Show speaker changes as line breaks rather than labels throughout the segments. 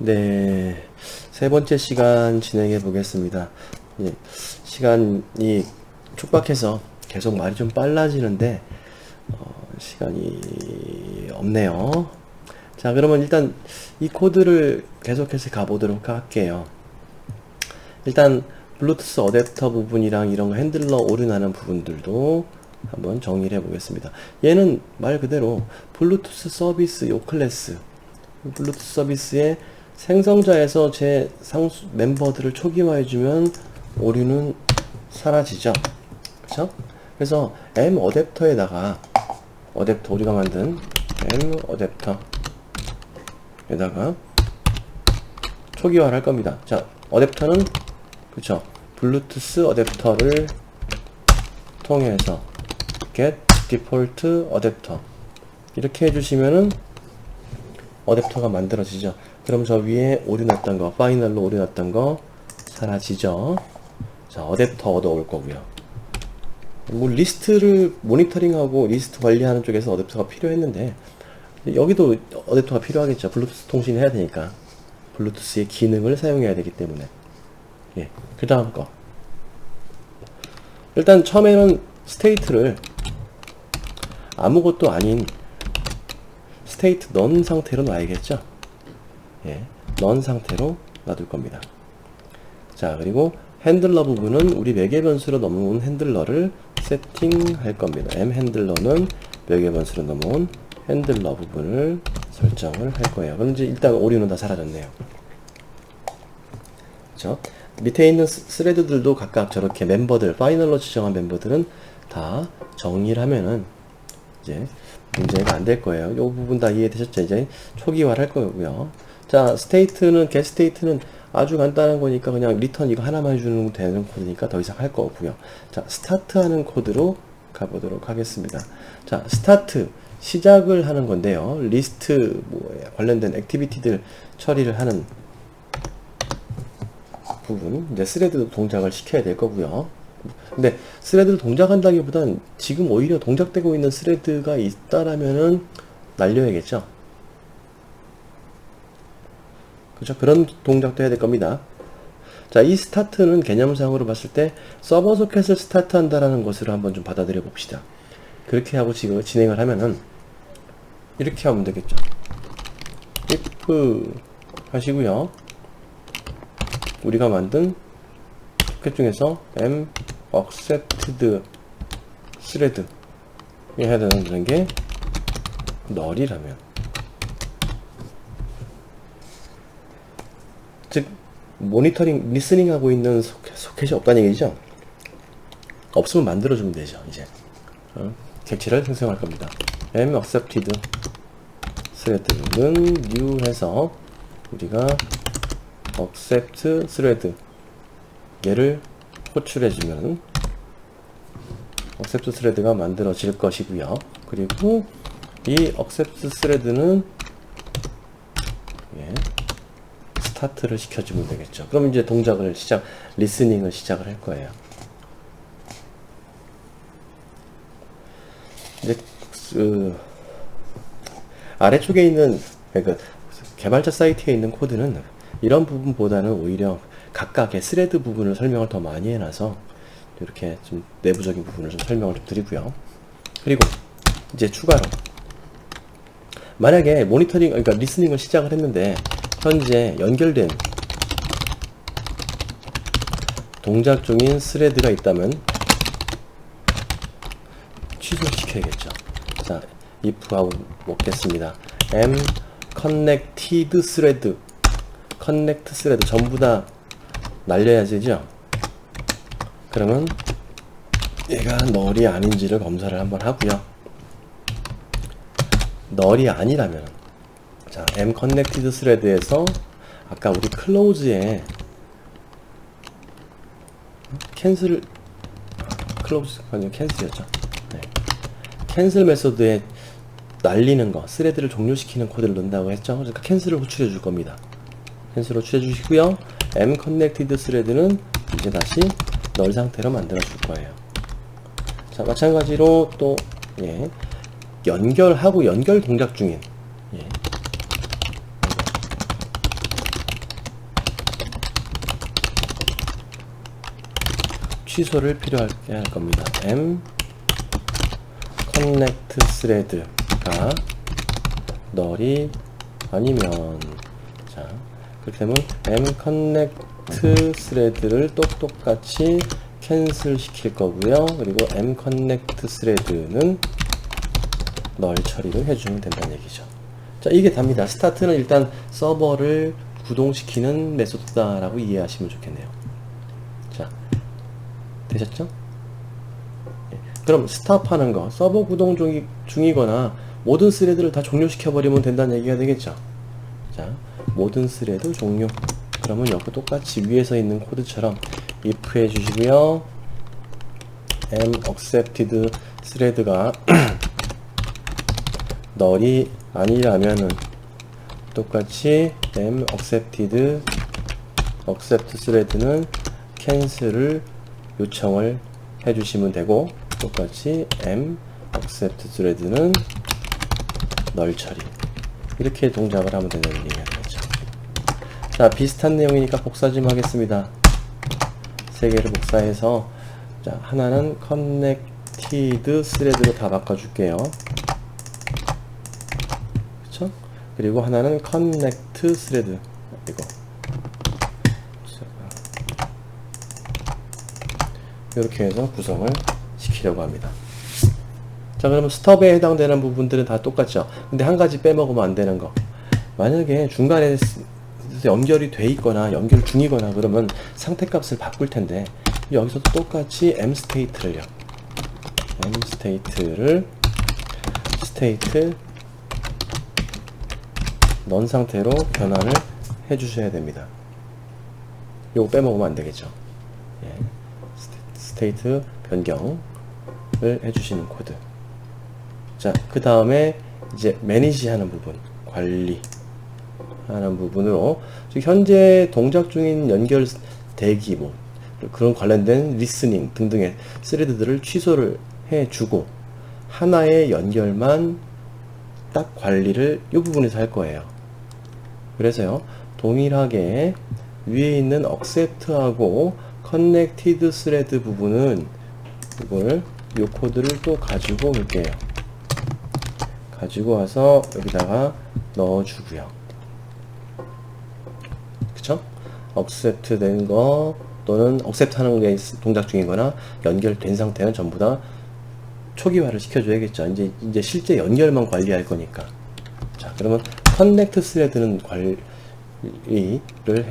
네, 세 번째 시간 진행해 보겠습니다. 예, 시간이 촉박해서 계속 말이 좀 빨라지는데 시간이 없네요. 자, 그러면 일단 이 코드를 계속해서 가보도록 할게요. 일단 블루투스 어댑터 부분이랑 이런 핸들러 오류나는 부분들도 한번 정리를 해 보겠습니다. 얘는 말 그대로 블루투스 서비스 요 클래스 블루투스 서비스의 생성자에서 제 상수 멤버들을 초기화해주면 오류는 사라지죠. 그쵸? 그래서 M 어댑터에다가 어댑터 우리가 만든 M 어댑터에다가 초기화를 할 겁니다. 자, 어댑터는 그쵸? 블루투스 어댑터를 통해서 get default 어댑터 이렇게 해주시면은 어댑터가 만들어지죠. 그럼 저 위에 오류 났던 거, 파이널로 오류 났던 거 사라지죠. 자, 어댑터 얻어올 거고요. 뭐 리스트를 모니터링하고 리스트 관리하는 쪽에서 어댑터가 필요했는데 여기도 어댑터가 필요하겠죠. 블루투스 통신해야 되니까. 블루투스의 기능을 사용해야 되기 때문에. 예. 그 다음 거. 일단 처음에는 스테이트를 아무것도 아닌 스테이트 넌 상태로 놔야겠죠. 예, 넌 상태로 놔둘 겁니다. 자, 그리고 핸들러 부분은 우리 매개 변수로 넘어온 핸들러를 세팅할 겁니다. M 핸들러는 매개 변수로 넘어온 핸들러 부분을 설정을 할 거예요. 그럼 이제 일단 오류는 다 사라졌네요. 그렇죠? 밑에 있는 스레드들도 각각 저렇게 멤버들, 파이널로 지정한 멤버들은 다 정리를 하면은 이제 문제가 안 될 거예요. 이 부분 다 이해되셨죠? 이제 초기화를 할 거고요. 자, 스테이트는, get 스테이트는 아주 간단한 거니까 그냥 리턴 이거 하나만 해주는 되는 코드니까 더 이상 할 거 없고요. 자, 스타트 하는 코드로 가보도록 하겠습니다. 자, 스타트, 시작을 하는 건데요. 리스트, 관련된 액티비티들 처리를 하는 부분, 이제 스레드 동작을 시켜야 될 거고요. 근데 스레드를 동작한다기보단 지금 오히려 동작되고 있는 스레드가 있다라면은 날려야겠죠. 그렇죠? 그런 동작도 해야 될 겁니다. 자, 이 스타트는 개념상으로 봤을 때 서버 소켓을 스타트 한다라는 것으로 한번 좀 받아들여 봅시다. 그렇게 하고 지금 진행을 하면은 이렇게 하면 되겠죠. if 하시고요. 우리가 만든 소켓 중에서 m accepted thread 해야 되는 게 null이라면, 즉 모니터링, 리스닝 하고 있는 소켓이 없다는 얘기죠. 없으면 만들어주면 되죠. 이제 객체를 생성할 겁니다. m accepted thread는 new 해서 우리가 accept thread 얘를 호출해주면 accept thread가 만들어질 것이고요. 그리고 이 accept thread는 스타트를 시켜주면 되겠죠. 그럼 이제 동작을 리스닝을 시작을 할 거예요. 이제 아래쪽에 있는 개발자 사이트에 있는 코드는 이런 부분보다는 오히려 각각의 스레드 부분을 설명을 더 많이 해놔서 이렇게 좀 내부적인 부분을 좀 설명을 좀 드리고요. 그리고 이제 추가로 만약에 모니터링, 그러니까 리스닝을 시작을 했는데 현재 연결된 동작 중인 스레드가 있다면 취소시켜야겠죠. 자, if 하고 먹겠습니다. m connected thread, connect thread 전부 다 날려야 되죠. 그러면 얘가 null이 아닌지를 검사를 한번 하고요. null이 아니라면, 자, m connected thread에서 아까 우리 close에 cancel, close 아니요 cancel이었죠. 네. cancel 메소드에 날리는 거, 스레드를 종료시키는 코드를 넣는다고 했죠. 그러니까 캔슬을 호출해 줄 겁니다. 캔슬을 호출해 주시고요. m connected thread는 이제 다시 null 상태로 만들어 줄 거예요. 자, 마찬가지로 또 연결하고 연결 동작 중인 취소를 필요하게 할 겁니다. m connect thread가 널이 아니면, 자, 그렇게 되면 m connect thread를 똑같이 캔슬 시킬 거고요. 그리고 m connect thread는 널 처리를 해주면 된다는 얘기죠. 자, 이게 답니다. 스타트는 일단 서버를 구동시키는 메소드다라고 이해하시면 좋겠네요. 자, 되셨죠? 예. 그럼 스탑하는 거, 서버 구동 중이거나 모든 스레드를 다 종료시켜버리면 된다는 얘기가 되겠죠. 자, 모든 스레드 종료. 그러면 여기 똑같이 위에서 있는 코드처럼 if 해주시고요. m accepted thread가 널이 아니라면은 똑같이 m accepted thread는 캔슬을 요청을 해주시면 되고, 똑같이 m accept thread는 널 처리. 이렇게 동작을 하면 되는 얘기가 되겠죠. 자, 비슷한 내용이니까 복사 좀 하겠습니다. 세 개를 복사해서, 자, 하나는 connected thread로 다 바꿔줄게요. 그쵸? 그리고 하나는 connect thread. 이거. 이렇게 해서 구성을 시키려고 합니다. 자, 그러면 스톱에 해당되는 부분들은 다 똑같죠. 근데 한 가지 빼먹으면 안 되는 거. 만약에 중간에 연결이 돼 있거나 연결 중이거나 그러면 상태값을 바꿀 텐데, 여기서도 똑같이 mstate를요. mstate를 state 넌 상태로 변환을 해 주셔야 됩니다. 요거 빼먹으면 안 되겠죠. 예. 스테이트 변경을 해 주시는 코드. 자, 그 다음에 이제 매니지 하는 부분, 관리 하는 부분으로 현재 동작 중인 연결 대기 뭐 그런 관련된 리스닝 등등의 스레드들을 취소를 해 주고, 하나의 연결만 딱 관리를 이 부분에서 할 거예요. 그래서요, 동일하게 위에 있는 accept하고 connected thread 부분은 이걸 이 코드를 또 가지고 올게요. 가지고 와서 여기다가 넣어주고요. 그쵸? accept 된 거 또는 accept 하는 게 동작 중이거나 연결된 상태는 전부 다 초기화를 시켜줘야겠죠. 이제 실제 연결만 관리할 거니까. 자, 그러면 connect thread는 관리를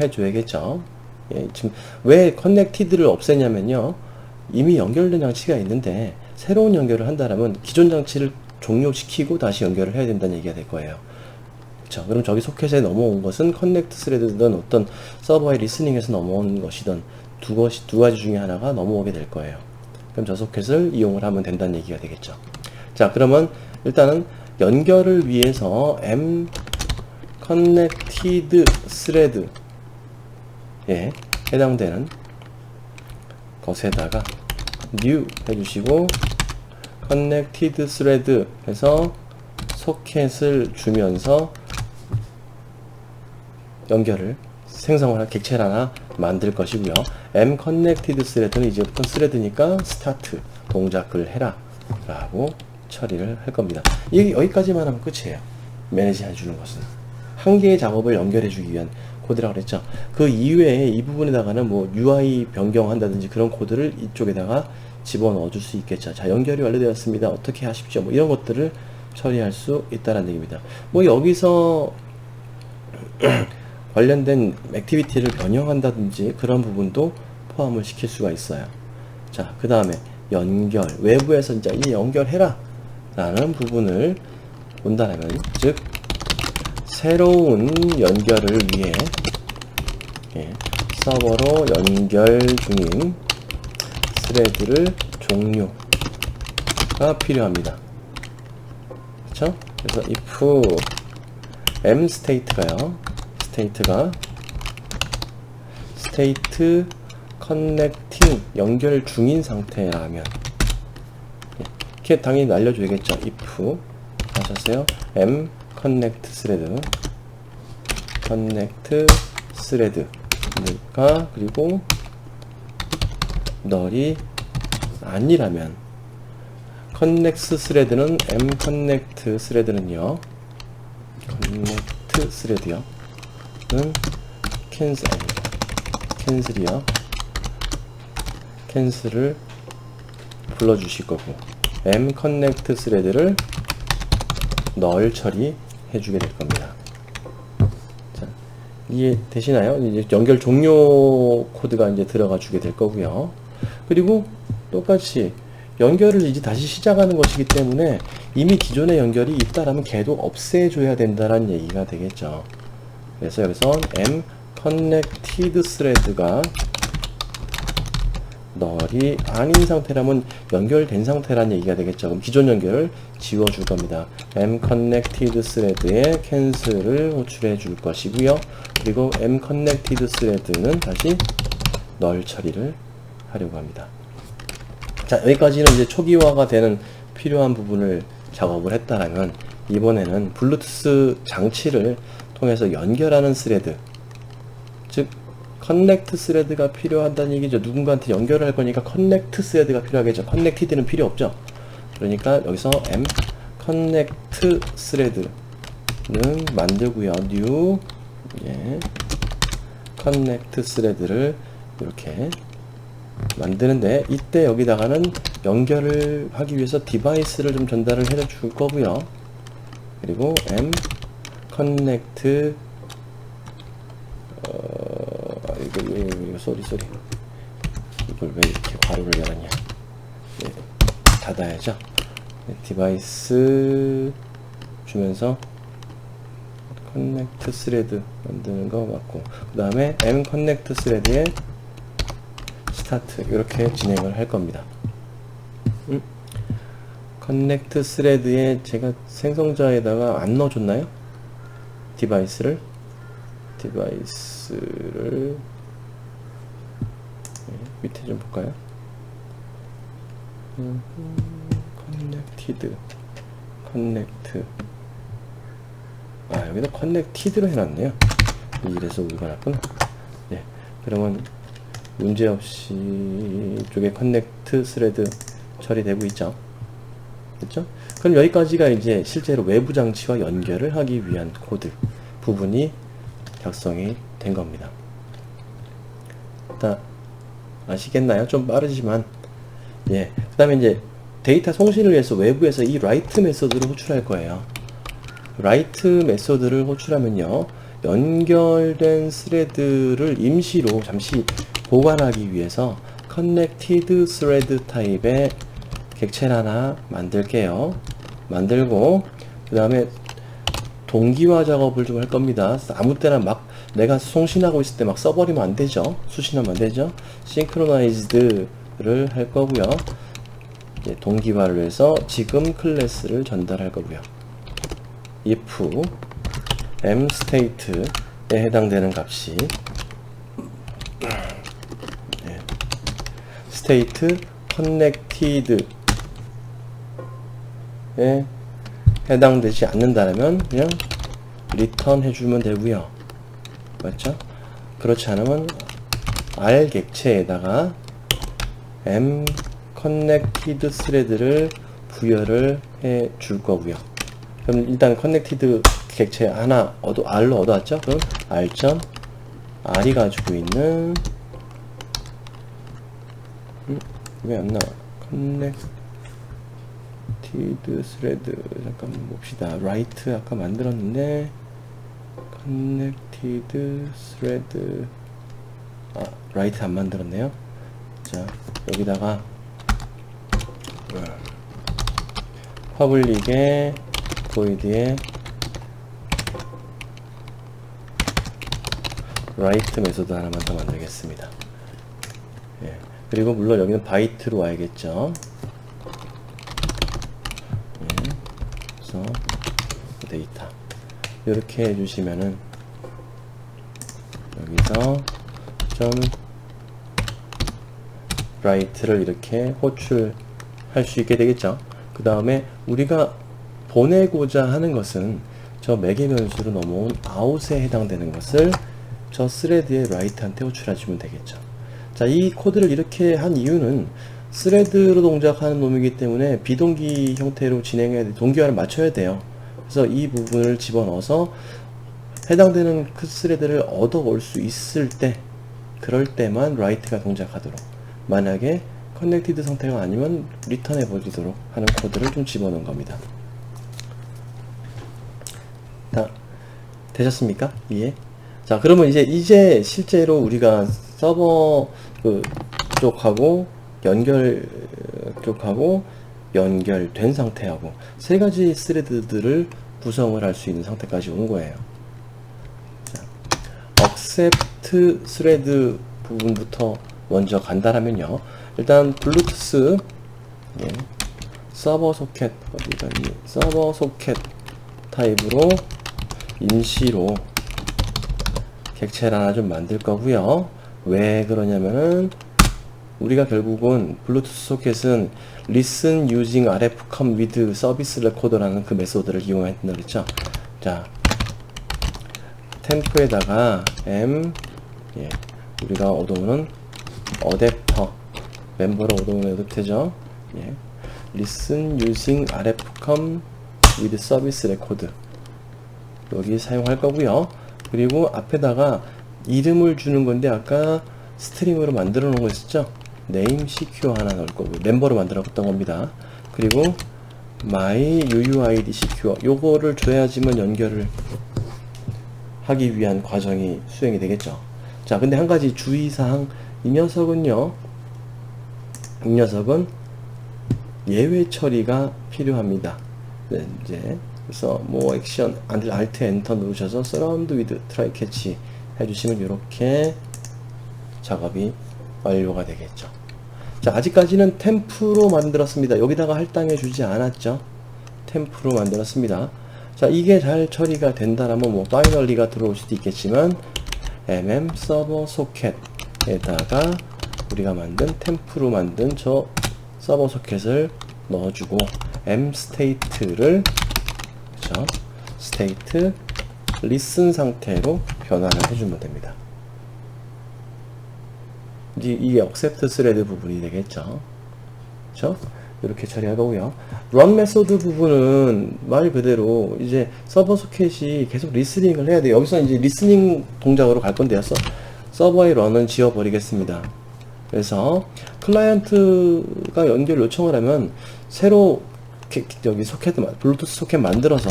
해줘야겠죠. 예, 지금 왜 connected를 없애냐면요, 이미 연결된 장치가 있는데 새로운 연결을 한다면 기존 장치를 종료시키고 다시 연결을 해야 된다는 얘기가 될 거예요. 그쵸? 그럼 저기 소켓에 넘어온 것은 connect thread든 어떤 서버의 리스닝에서 넘어온 것이든 두 가지 중에 하나가 넘어오게 될 거예요. 그럼 저 소켓을 이용을 하면 된다는 얘기가 되겠죠. 자, 그러면 일단은 연결을 위해서 m connected thread 에 해당되는 것에다가 new 해주시고 connected thread 해서 소켓을 주면서 연결을 생성을 한 객체를 하나 만들 것이고요. m connected thread는 이제부터 thread니까 start 동작을 해라 라고 처리를 할 겁니다. 이게 여기까지만 하면 끝이에요. 매니지 해주는 것은 한 개의 작업을 연결해 주기 위한 코드라고 그랬죠. 그 이외에 이 부분에다가는 뭐 UI 변경한다든지 그런 코드를 이쪽에다가 집어넣어 줄 수 있겠죠. 자, 연결이 완료되었습니다. 어떻게 하십시오. 뭐 이런 것들을 처리할 수 있다는 얘기입니다. 뭐 여기서 관련된 액티비티를 변형한다든지 그런 부분도 포함을 시킬 수가 있어요. 자, 그 다음에 연결, 외부에서 이제 이 연결해라 라는 부분을 본다면, 즉 새로운 연결을 위해 서버로 연결 중인 스레드를 종료가 필요합니다. 그렇죠? 그래서 if m state가요, state가 state connecting 연결 중인 상태라면 이렇게 당연히 날려줘야겠죠. if 하셨어요. m connect thread 그리고 널이 아니라면 connect thread는 mconnect thread는요 connect thread요 는 캔슬이요 캔슬을 불러주실 거고 mconnect thread를 널 처리해 주게 될 겁니다. 자, 이해되시나요? 이제 연결 종료 코드가 이제 들어가 주게 될 거고요. 그리고 똑같이 연결을 이제 다시 시작하는 것이기 때문에 이미 기존의 연결이 있다라면 걔도 없애줘야 된다라는 얘기가 되겠죠. 그래서 여기서 m connected thread가 널이 아닌 상태라면 연결된 상태라는 얘기가 되겠죠. 그럼 기존 연결을 지워줄 겁니다. m connected thread에 캔슬을 호출해 줄 것이고요. 그리고 m connected thread는 다시 널 처리를 하려고 합니다. 자, 여기까지는 이제 초기화가 되는 필요한 부분을 작업을 했다라면 이번에는 블루투스 장치를 통해서 연결하는 스레드, 즉 커넥트 스레드가 필요하다는 얘기죠. 누군가한테 연결을 할 거니까 커넥트 스레드가 필요하겠죠. 커넥티드는 필요 없죠. 그러니까 여기서 m 커넥트 스레드는 만들고요. new 커넥트 스레드를 이렇게 만드는데, 이때 여기다가는 연결을 하기 위해서 디바이스를 좀 전달을 해 줄 거고요. 그리고 m connect 이거 쏘리 이걸 왜 이렇게 괄호를 열었냐. 네, 닫아야죠. 네, 디바이스 주면서 connect thread 만드는 거 맞고, 그 다음에 m connect thread에 스타트 이렇게 진행을 할 겁니다. connect thread에 제가 생성자에다가 안 넣어줬나요? 디바이스를 밑에 좀 볼까요? connect 여기다 connected로 해놨네요. 이래서 우리가 났구나. 네, 그러면 문제없이 이쪽에 connect thread 처리되고 있죠. 그렇죠? 그럼 여기까지가 이제 실제로 외부 장치와 연결을 하기 위한 코드 부분이 작성이 된 겁니다. 다 아시겠나요? 좀 빠르지만, 예. 그 다음에 이제 데이터 송신을 위해서 외부에서 이 write 메소드를 호출할 거예요. write 메소드를 호출하면요, 연결된 스레드를 임시로 잠시 보관하기 위해서 connected thread 타입의 객체를 하나 만들게요. 만들고 그 다음에 동기화 작업을 좀 할 겁니다. 아무 때나 막 내가 송신하고 있을 때 막 써버리면 안 되죠. 수신하면 안 되죠. synchronized를 할 거고요. 이제 동기화를 해서 지금 클래스를 전달할 거고요. if mstate에 해당되는 값이 state connected에 해당되지 않는다면 그냥 return 해주면 되고요. 맞죠? 그렇지 않으면 R 객체에다가 m connected thread를 부여를 해 줄 거고요. 그럼 일단 connected 객체 하나 R로 얻어왔죠? 그럼 R.R이 가지고 있는 왜 안 나와? connected thread 잠깐만 봅시다. write 아까 만들었는데 connected thread write 안 만들었네요. 자, 여기다가 public에 void에 write 메소드 하나만 더 만들겠습니다. 예. 그리고 물론 여기는 바이트로 와야겠죠. 예. 그래서 데이터 이렇게 해주시면은 여기서 좀 write를 이렇게 호출할 수 있게 되겠죠. 그 다음에 우리가 보내고자 하는 것은 저 매개 변수로 넘어온 out에 해당되는 것을 저 스레드의 write한테 호출하시면 되겠죠. 자, 이 코드를 이렇게 한 이유는 스레드로 동작하는 놈이기 때문에 비동기 형태로 진행해야 돼. 동기화를 맞춰야 돼요. 그래서 이 부분을 집어넣어서 해당되는 그 스레드를 얻어올 수 있을 때, 그럴 때만 라이트가 동작하도록, 만약에 커넥티드 상태가 아니면 리턴해 버리도록 하는 코드를 좀 집어넣은 겁니다. 다 되셨습니까? 이해? 자, 그러면 이제 실제로 우리가 서버 쪽하고 연결 쪽하고 연결된 상태하고 세 가지 스레드들을 구성을 할 수 있는 상태까지 온 거예요. 자, accept 스레드 부분부터 먼저 간다라면요. 일단 블루투스 서버 소켓 어디가 있니? 서버 소켓 타입으로 임시로 객체를 하나 좀 만들 거고요. 왜 그러냐면은 우리가 결국은 블루투스 소켓은 listen using RF com with service recorder라는 그 메소드를 이용했다고 그랬죠. 자, 템프에다가 우리가 얻어오는 어댑터, 멤버로 얻어오는 어댑터죠. listen using RF com with service recorder 여기 사용할 거고요. 그리고 앞에다가 이름을 주는 건데 아까 스트링으로 만들어 놓은 거 있었죠? name CQ 하나 넣을 거고 멤버로 만들었던 겁니다. 그리고 my UUID CQ 요거를 줘야지만 연결을 하기 위한 과정이 수행이 되겠죠. 자, 근데 한 가지 주의사항, 이 녀석은 예외 처리가 필요합니다. 네, 이제 그래서 뭐 액션 Alt 엔터 누르셔서 Surround with Try Catch 해주시면 이렇게 작업이 완료가 되겠죠. 자, 아직까지는 템프로 만들었습니다. 여기다가 할당해 주지 않았죠. 템프로 만들었습니다. 자, 이게 잘 처리가 된다라면 뭐 파이널리가 들어올 수도 있겠지만 서버 소켓에다가 우리가 만든 템프로 만든 저 서버 소켓을 넣어주고 state를 그렇죠? state listen 상태로 변환을 해주면 됩니다. 이게 accept thread 부분이 되겠죠. 그렇죠? 이렇게 처리할 거고요. run 메소드 부분은 말 그대로 이제 서버 소켓이 계속 리스닝을 해야 돼요. 여기서 이제 리스닝 동작으로 갈 건데요. 서버의 run은 지워버리겠습니다. 그래서 클라이언트가 연결 요청을 하면 새로 여기 블루투스 소켓 만들어서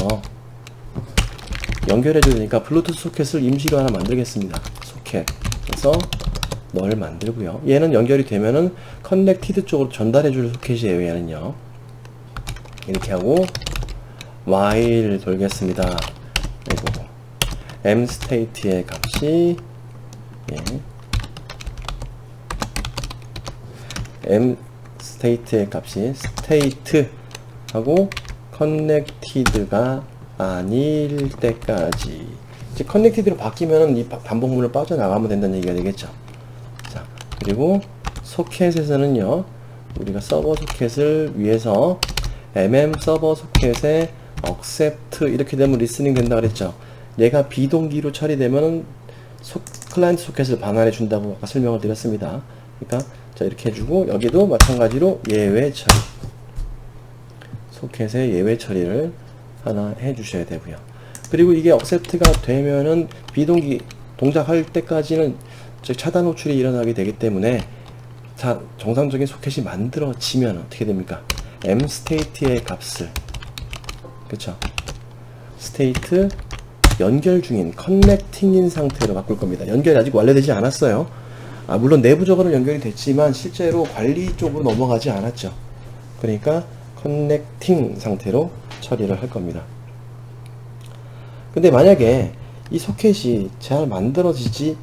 연결해 주니까 블루투스 소켓을 임시로 하나 만들겠습니다. 소켓. 그래서 널 만들고요. 얘는 연결이 되면은 커넥티드 쪽으로 전달해 줄 소켓이에요. 얘는요. 이렇게 하고 while 돌겠습니다. 그리고 mstate의 값이 mstate의 값이 state 하고 connected가 아닐 때까지 이제 connected로 바뀌면은 이 반복문을 빠져나가면 된다는 얘기가 되겠죠. 자, 그리고 소켓에서는요, 우리가 서버 소켓을 위해서 서버 소켓에 accept 이렇게 되면 리스닝 된다 그랬죠. 얘가 비동기로 처리되면은 클라이언트 소켓을 반환해 준다고 아까 설명을 드렸습니다. 그러니까 자, 이렇게 해주고 여기도 마찬가지로 예외 처리, 소켓의 예외 처리를 하나 해주셔야 되고요. 그리고 이게 accept가 되면은 비동기 동작할 때까지는 차단 호출이 일어나게 되기 때문에 정상적인 소켓이 만들어지면 어떻게 됩니까? mstate의 값을 그쵸? state 연결 중인 connecting인 상태로 바꿀 겁니다. 연결이 아직 완료되지 않았어요. 물론 내부적으로 연결이 됐지만 실제로 관리 쪽으로 넘어가지 않았죠. 그러니까 connecting 상태로 처리를 할 겁니다. 근데 만약에 이 소켓이 잘 만들어지지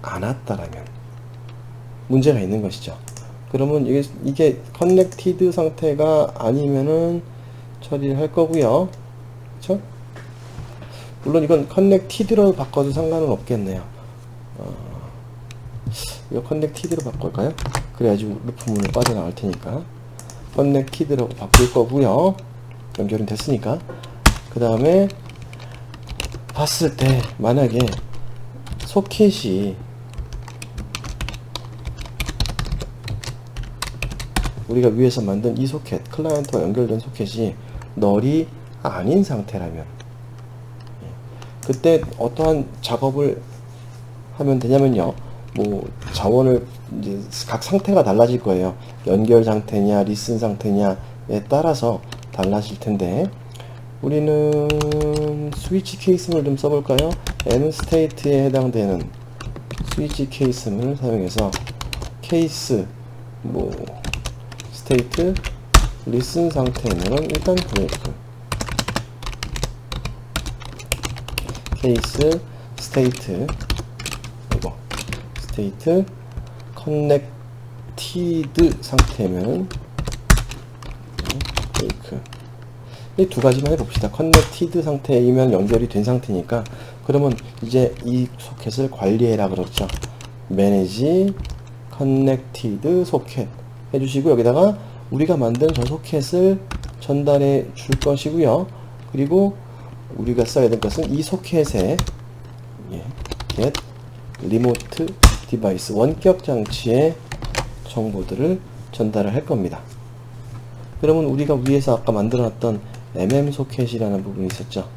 않았다라면 문제가 있는 것이죠. 그러면 이게 connected 상태가 아니면은 처리를 할 거고요. 그쵸? 물론 이건 connected로 바꿔도 상관은 없겠네요. 이거 connected로 바꿀까요? 그래야지 루프문을 빠져나갈 테니까. connected로 바꿀 거고요. 연결은 됐으니까. 그 다음에 봤을 때 만약에 소켓이 우리가 위에서 만든 이 소켓, 클라이언트와 연결된 소켓이 널이 아닌 상태라면 그때 어떠한 작업을 하면 되냐면요. 뭐 자원을 이제 각 상태가 달라질 거예요. 연결 상태냐, 리슨 상태냐에 따라서 달라질 텐데 우리는 스위치 케이스를 좀 써볼까요? M 스테이트에 해당되는 스위치 케이스를 사용해서 케이스 뭐 스테이트 리슨 상태는 일단 브레이크 케이스 스테이트 이거 스테이트 커넥티드 상태면 브레이크 이 두 가지만 해봅시다. 커넥티드 상태이면 연결이 된 상태니까 그러면 이제 이 소켓을 관리해라 그렇죠. 매니지 커넥티드 소켓 해주시고 여기다가 우리가 만든 저 소켓을 전달해 줄 것이고요. 그리고 우리가 써야 될 것은 이 소켓에 get remote device 원격 장치의 정보들을 전달을 할 겁니다. 그러면 우리가 위에서 아까 만들어 놨던 MM 소켓이라는 부분이 있었죠.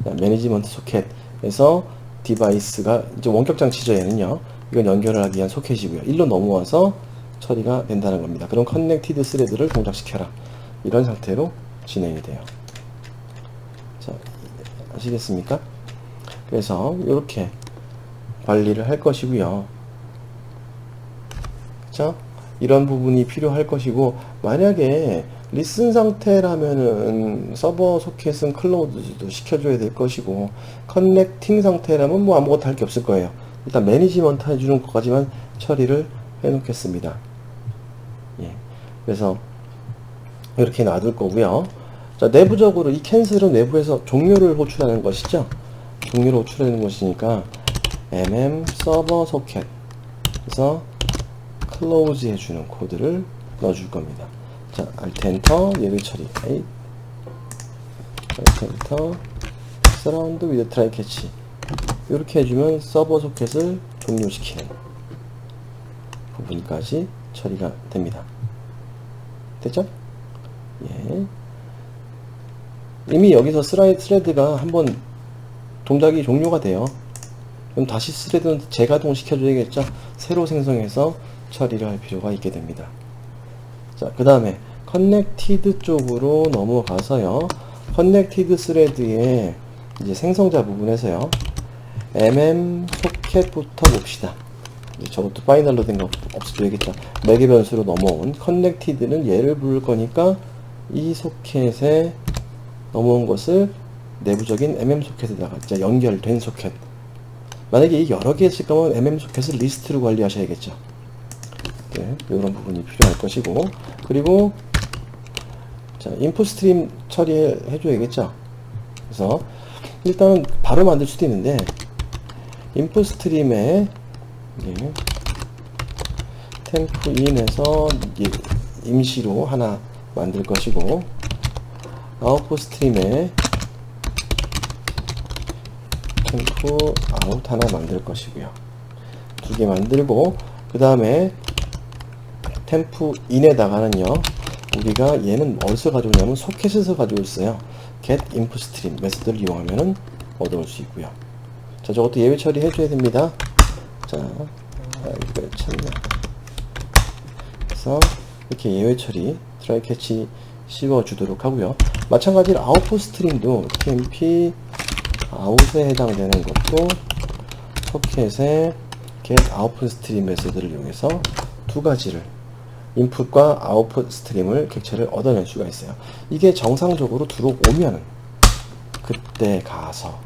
매니지먼트 소켓에서 디바이스가 이제 원격 장치죠. 얘는요. 이건 연결을 하기 위한 소켓이고요. 1로 넘어와서 처리가 된다는 겁니다. 그럼 커넥티드 스레드를 동작시켜라. 이런 상태로 진행이 돼요. 자, 아시겠습니까? 그래서 이렇게 관리를 할 것이고요. 그쵸? 이런 부분이 필요할 것이고 만약에 리슨 상태라면은 서버 소켓은 클로즈도 시켜줘야 될 것이고 커넥팅 상태라면 뭐 아무것도 할 게 없을 거예요. 일단 매니지먼트 해주는 것까지만 처리를 해 놓겠습니다. 예. 그래서 이렇게 놔둘 거고요. 자, 내부적으로 이 캔슬은 내부에서 종료를 호출하는 것이죠. 종료를 호출하는 것이니까 mm 서버 소켓 그래서 클로즈 해주는 코드를 넣어줄 겁니다. 자, Alt Enter 예외 처리 Alt Enter Surround with Try Catch 이렇게 해주면 서버 소켓을 종료시키는 부분까지 처리가 됩니다. 됐죠? 예. 이미 여기서 스레드가 한번 동작이 종료가 돼요. 그럼 다시 스레드는 재가동 시켜줘야겠죠? 새로 생성해서 처리를 할 필요가 있게 됩니다. 자, 그 다음에 커넥티드 쪽으로 넘어가서요. 커넥티드 스레드의 이제 생성자 부분에서요. mm 소켓부터 봅시다. 저것도 파이널로 된 거 없어도 되겠죠. 매개 변수로 넘어온 커넥티드는 얘를 부를 거니까 이 소켓에 넘어온 것을 내부적인 mm 소켓에다가 이제 연결된 소켓. 만약에 이 여러 개 있을 거면 mm 소켓을 리스트로 관리하셔야겠죠. 네, 이런 부분이 필요할 것이고 그리고 자, 인풋 스트림 처리해 줘야겠죠. 그래서 일단은 바로 만들 수도 있는데 인풋 스트림에 템프인에서 임시로 하나 만들 것이고 아웃풋 스트림에 템프 아웃 하나 만들 것이고요. 두 개 만들고 그 다음에 템프 인에다가는요 우리가 얘는 어디서 가져오냐면 소켓에서 가지고 있어요. get input stream 메소드를 이용하면은 얻어올 수 있고요. 자, 저것도 예외 처리 해줘야 됩니다. 자, 이걸 찾네. 그래서 이렇게 예외 처리 트라이 캐치 씹어주도록 하고요. 마찬가지로 아웃풋 스트림도 tmp 아웃에 해당되는 것도 소켓에 get output stream 메소드를 이용해서 두 가지를 인풋과 아웃풋 스트림을 객체를 얻어낼 수가 있어요. 이게 정상적으로 들어오면 그때 가서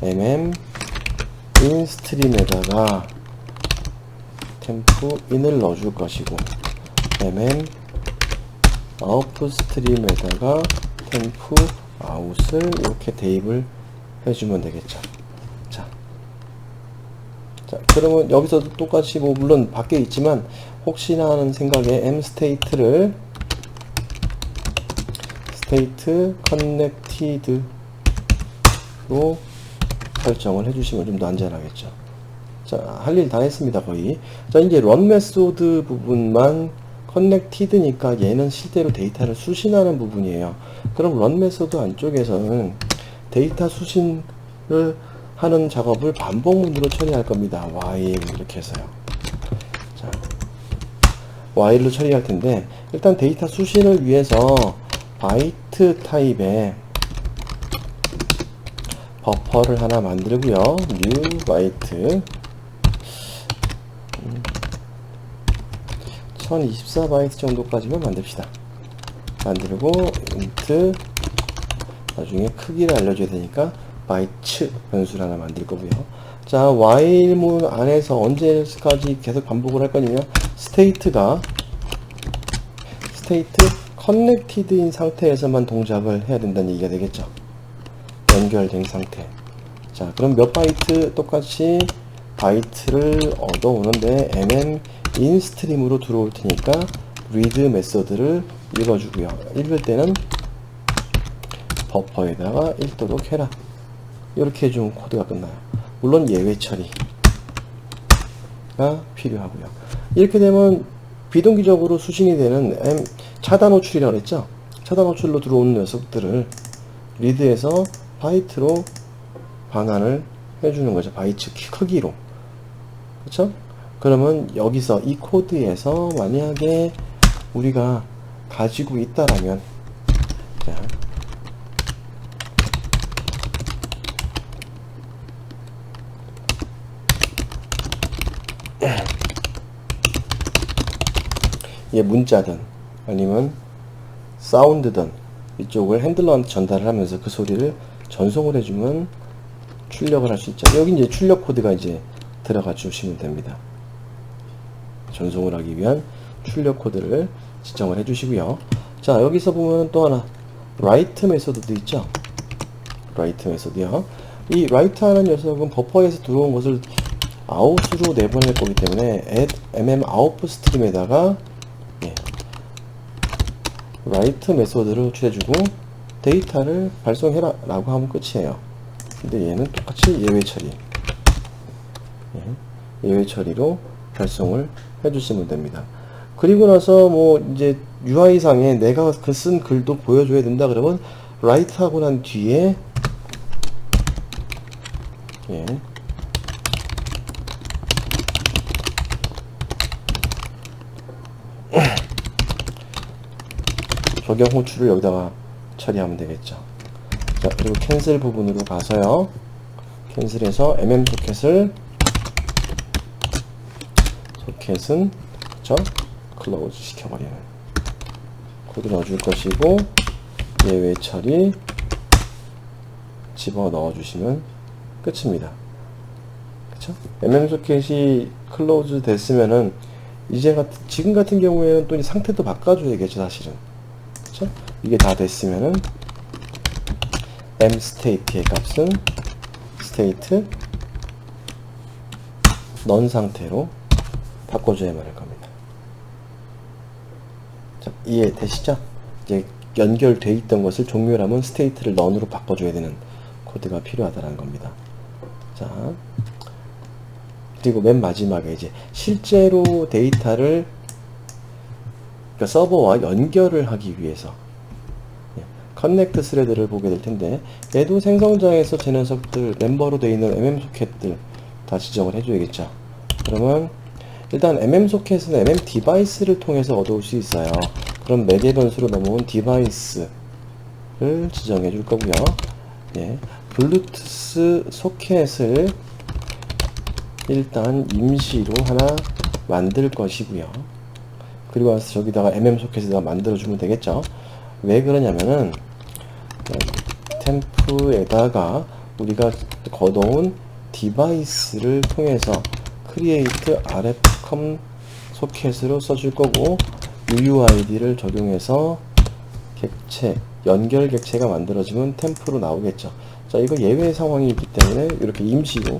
mm in 스트림에다가 템프 인을 넣어줄 것이고 mm 아웃풋 스트림에다가 템프 아웃을 이렇게 대입을 해주면 되겠죠. 자, 그러면 여기서도 똑같이 뭐 물론 밖에 있지만 혹시나 하는 생각에 m 스테이트를 스테이트 커넥티드로 설정을 해주시면 좀 더 안전하겠죠. 자, 할 일 다 했습니다, 거의. 자, 이제 run 메소드 부분만 connected니까 얘는 실제로 데이터를 수신하는 부분이에요. 그럼 run 메소드 안쪽에서는 데이터 수신을 하는 작업을 반복문으로 처리할 겁니다. while 이렇게 해서요. 자, while로 처리할 텐데, 일단 데이터 수신을 위해서 바이트 타입의 버퍼를 하나 만들고요. new byte 1024바이트 정도까지만 만듭시다. 만들고 int 나중에 크기를 알려줘야 되니까 바이츠 변수를 하나 만들 거고요. 자, while문 안에서 언제까지 계속 반복을 할 거냐면 state가 state connected인 상태에서만 동작을 해야 된다는 얘기가 되겠죠. 연결된 상태. 자, 그럼 몇 바이트 똑같이 바이트를 얻어오는데 instream으로 들어올 테니까 read 메소드를 읽어주고요. 읽을 때는 버퍼에다가 읽도록 해라. 이렇게 해주면 코드가 끝나요. 물론 예외 처리가 필요하고요. 이렇게 되면 비동기적으로 수신이 되는 차단 호출이라고 했죠. 차단 호출로 들어오는 녀석들을 리드에서 바이트로 반환을 해주는 거죠. 바이트 크기로. 그렇죠? 그러면 여기서 이 코드에서 만약에 우리가 가지고 있다라면, 자, 얘 문자든 아니면 사운드든 이쪽을 핸들러한테 전달을 하면서 그 소리를 전송을 해주면 출력을 할 수 있죠. 여기 이제 출력 코드가 이제 들어가 주시면 됩니다. 전송을 하기 위한 출력 코드를 지정을 해주시고요. 자, 여기서 보면 또 하나 write 메소드도 있죠. write 메소드요. 이 write 하는 녀석은 버퍼에서 들어온 것을 아웃으로 내보낼 거기 때문에 add out 스트림에다가 write 메소드를 호출해주고 데이터를 발송해라 라고 하면 끝이에요. 근데 얘는 똑같이 예외 처리, 예외 처리로 발송을 해주시면 됩니다. 그리고 나서 뭐 이제 UI상에 내가 그 쓴 글도 보여줘야 된다 그러면 write 하고 난 뒤에 적용 호출을 여기다가 처리하면 되겠죠. 자, 그리고 캔슬 부분으로 가서요. 캔슬해서 소켓은 그쵸? 클로즈 시켜버리는 코드 넣어줄 것이고 예외 처리 집어 넣어주시면 끝입니다. 그쵸? 소켓이 클로즈 됐으면은 지금 같은 경우에는 또 이 상태도 바꿔줘야겠죠, 사실은. 그쵸? 이게 다 됐으면은 mstate의 값은 state none 상태로 바꿔줘야만 할 겁니다. 자, 이해되시죠? 이제 연결돼 있던 것을 종료하면 state를 none으로 바꿔줘야 되는 코드가 필요하다는 겁니다. 자, 그리고 맨 마지막에 이제 실제로 데이터를 그러니까 서버와 연결을 하기 위해서 커넥트 스레드를 보게 될 텐데, 얘도 생성자에서 제 녀석들 멤버로 되어 있는 소켓들 다 지정을 해줘야겠죠. 그러면 일단 소켓은 디바이스를 통해서 얻어올 수 있어요. 그럼 매개 변수로 넘어온 디바이스를 지정해 줄 거고요. 블루투스 소켓을 일단 임시로 하나 만들 것이고요. 그리고 와서 저기다가 소켓에다가 만들어주면 되겠죠. 왜 그러냐면은 템프에다가 우리가 걷어온 디바이스를 통해서 create rfcom 소켓으로 써줄 거고 UUID를 적용해서 연결 객체가 만들어지면 템프로 나오겠죠. 자, 이거 예외 상황이 있기 때문에 이렇게 임시로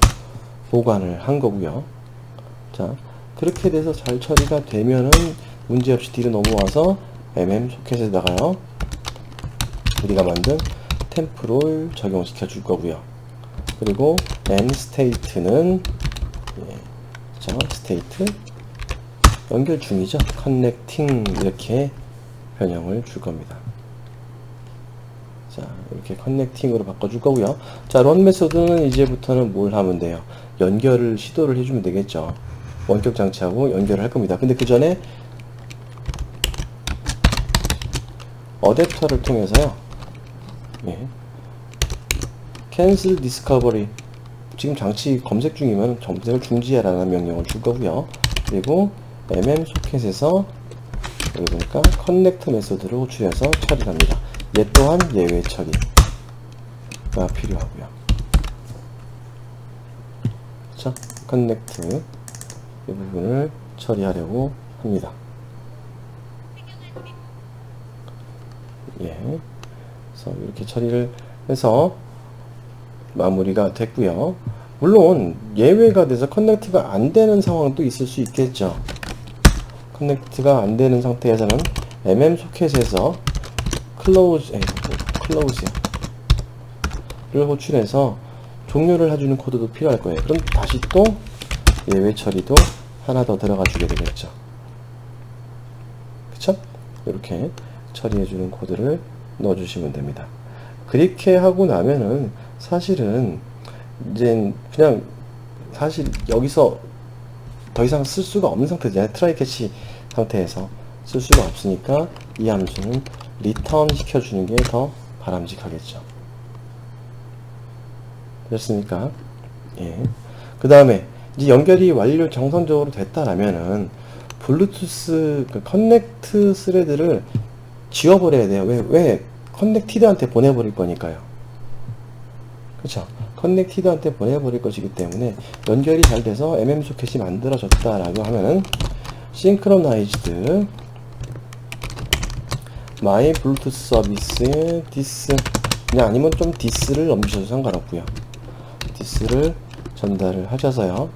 보관을 한 거고요. 자, 그렇게 돼서 잘 처리가 되면은 문제없이 뒤로 넘어와서 소켓에다가요 우리가 만든 템프를 적용시켜 줄 거고요. 그리고 state는 예. 자, 스테이트 연결 중이죠. 커넥팅 이렇게 변형을 줄 겁니다. 자, 이렇게 커넥팅으로 바꿔줄 거고요. 자, 런 메소드는 이제부터는 뭘 하면 돼요? 연결을 시도를 해주면 되겠죠. 원격 장치하고 연결을 할 겁니다. 근데 그 전에 어댑터를 통해서요. 예. cancel discovery. 지금 장치 검색 중이면 검색을 중지해라는 명령을 줄 거고요. 그리고 mm 소켓에서 여기 보니까 connect 메소드를 호출해서 처리를 합니다. 얘 또한 예외 처리가 필요하고요. 그쵸? connect 이 부분을 처리하려고 합니다. 예. 그래서 이렇게 처리를 해서 마무리가 됐고요. 물론 예외가 돼서 커넥트가 안 되는 상황도 있을 수 있겠죠. 커넥트가 안 되는 상태에서는 mm 소켓에서 클로즈를 호출해서 종료를 해주는 코드도 필요할 거예요. 그럼 다시 또 예외 처리도 하나 더 들어가 주게 되겠죠. 그쵸? 이렇게 처리해주는 코드를 넣어주시면 됩니다. 그렇게 하고 나면은 사실은 이제 그냥 사실 여기서 더 이상 쓸 수가 없는 상태잖아요. 트라이 캐치 상태에서 쓸 수가 없으니까 이 함수는 리턴 시켜주는 게 더 바람직하겠죠. 됐습니까? 예. 그 다음에 이제 연결이 완료 정상적으로 됐다라면은 블루투스 그 커넥트 스레드를 지워버려야 돼요. 왜? 커넥티드한테 보내버릴 거니까요. 그쵸? 커넥티드한테 보내버릴 것이기 때문에 연결이 잘 돼서 mm 소켓이 만들어졌다라고 하면은 synchronized my bluetooth service this 그냥 아니면 좀 this를 넘기셔도 상관없고요. this를 전달을 하셔서요.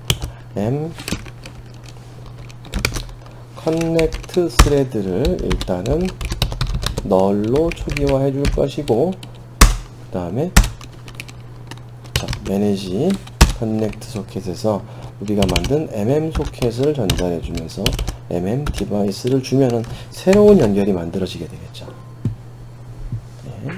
connect thread를 일단은 null로 초기화해 줄 것이고 그 다음에 manage connect 소켓에서 우리가 만든 mm 소켓을 전달해 주면서 mm 디바이스를 주면은 새로운 연결이 만들어지게 되겠죠. 네.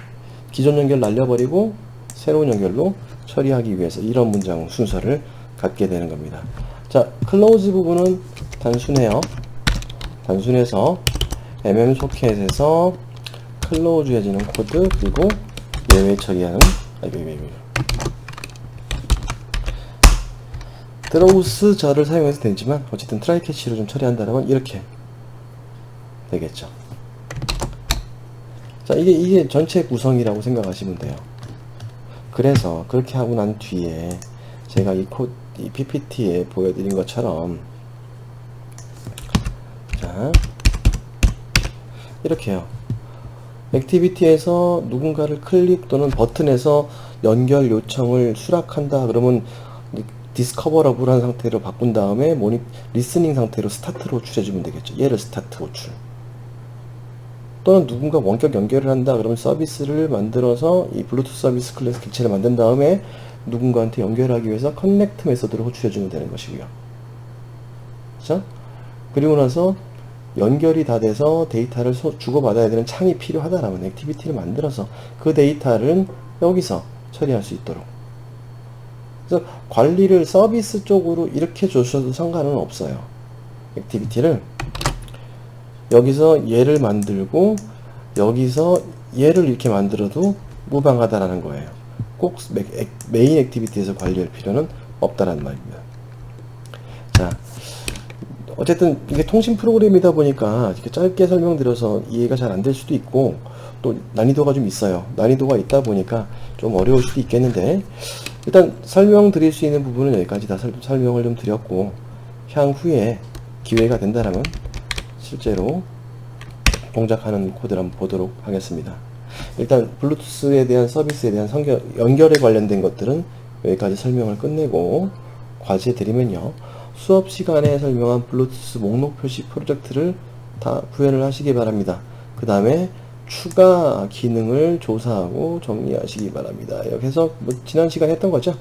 기존 연결 날려버리고 새로운 연결로 처리하기 위해서 이런 문장 순서를 갖게 되는 겁니다. 자, close 부분은 단순해요. 단순해서 mm 소켓에서 close 해지는 코드 그리고 예외 처리하는 드로우스 절을 사용해서 되지만 어쨌든 트라이 캐치로 좀 처리한다면 이렇게 되겠죠. 자, 이게 전체 구성이라고 생각하시면 돼요. 그래서 그렇게 하고 난 뒤에 제가 이 PPT에 보여드린 것처럼 자, 이렇게요. 액티비티에서 누군가를 클릭 또는 버튼에서 연결 요청을 수락한다 그러면 디스커버러블한 상태로 바꾼 다음에 리스닝 상태로 스타트로 호출해주면 되겠죠. 얘를 스타트 호출. 또는 누군가 원격 연결을 한다 그러면 서비스를 만들어서 이 블루투스 서비스 클래스 객체를 만든 다음에 누군가한테 연결하기 위해서 커넥트 메소드를 호출해주면 되는 것이고요. 그렇죠? 그리고 나서 연결이 다 돼서 데이터를 주고받아야 되는 창이 필요하다라면 액티비티를 만들어서 그 데이터를 여기서 처리할 수 있도록. 그래서 관리를 서비스 쪽으로 이렇게 주셔도 상관은 없어요. 액티비티를 여기서 얘를 만들고 여기서 얘를 이렇게 만들어도 무방하다라는 거예요. 꼭 메인 액티비티에서 관리할 필요는 없다라는 말입니다. 자, 어쨌든 이게 통신 프로그램이다 보니까 이렇게 짧게 설명드려서 이해가 잘 안 될 수도 있고 또 난이도가 좀 있어요. 난이도가 있다 보니까 좀 어려울 수도 있겠는데 일단 설명드릴 수 있는 부분은 여기까지 다 설명을 좀 드렸고 향후에 기회가 된다면 실제로 동작하는 코드를 한번 보도록 하겠습니다. 일단 블루투스에 대한 서비스에 대한 연결에 관련된 것들은 여기까지 설명을 끝내고 과제 드리면요. 수업 시간에 설명한 블루투스 목록 표시 프로젝트를 다 구현을 하시기 바랍니다. 그 다음에 추가 기능을 조사하고 정리하시기 바랍니다. 이렇게 해서 지난 시간에 했던 거죠.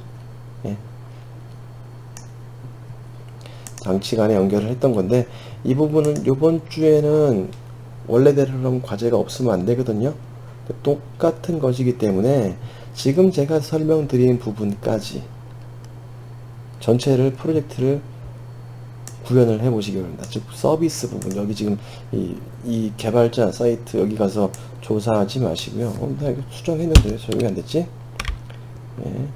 예. 장치 간에 연결을 했던 건데, 이 부분은 이번 주에는 원래대로는 과제가 없으면 안 되거든요. 똑같은 것이기 때문에 지금 제가 설명드린 부분까지 전체를 프로젝트를 구현을 해 보시기 바랍니다. 즉 서비스 부분, 여기 지금 이 개발자 사이트 여기 가서 조사하지 마시고요. 나 이거 수정했는데 왜 적용이 안 됐지? 네.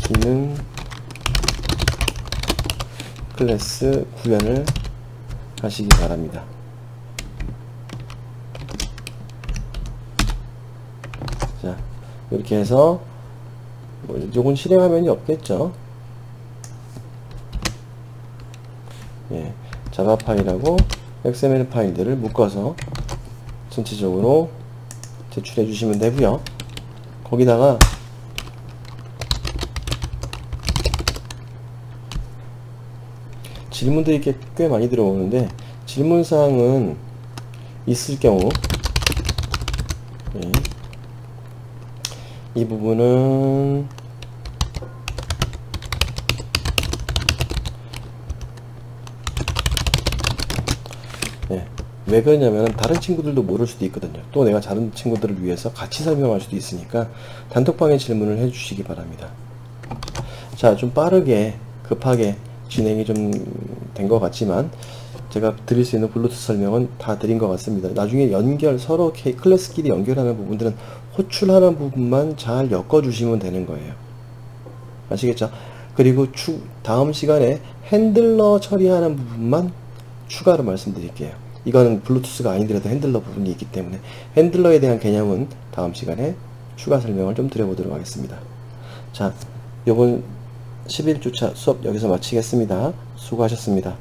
기능 클래스 구현을 하시기 바랍니다. 자, 이렇게 해서 뭐 요건 실행 화면이 없겠죠. 예, 자바 파일하고 XML 파일들을 묶어서 전체적으로 제출해 주시면 되고요. 거기다가 질문들이 꽤 많이 들어오는데, 질문사항은 있을 경우 예, 이 부분은 예, 왜 그러냐면 다른 친구들도 모를 수도 있거든요. 또 내가 다른 친구들을 위해서 같이 설명할 수도 있으니까 단톡방에 질문을 해 주시기 바랍니다. 자, 좀 빠르게 급하게 진행이 좀 된 것 같지만 제가 드릴 수 있는 블루투스 설명은 다 드린 것 같습니다. 나중에 서로 클래스끼리 연결하는 부분들은 호출하는 부분만 잘 엮어주시면 되는 거예요. 아시겠죠? 그리고 다음 시간에 핸들러 처리하는 부분만 추가로 말씀드릴게요. 이거는 블루투스가 아니더라도 핸들러 부분이 있기 때문에 핸들러에 대한 개념은 다음 시간에 추가 설명을 좀 드려보도록 하겠습니다. 자, 요번 11주차 수업 여기서 마치겠습니다. 수고하셨습니다.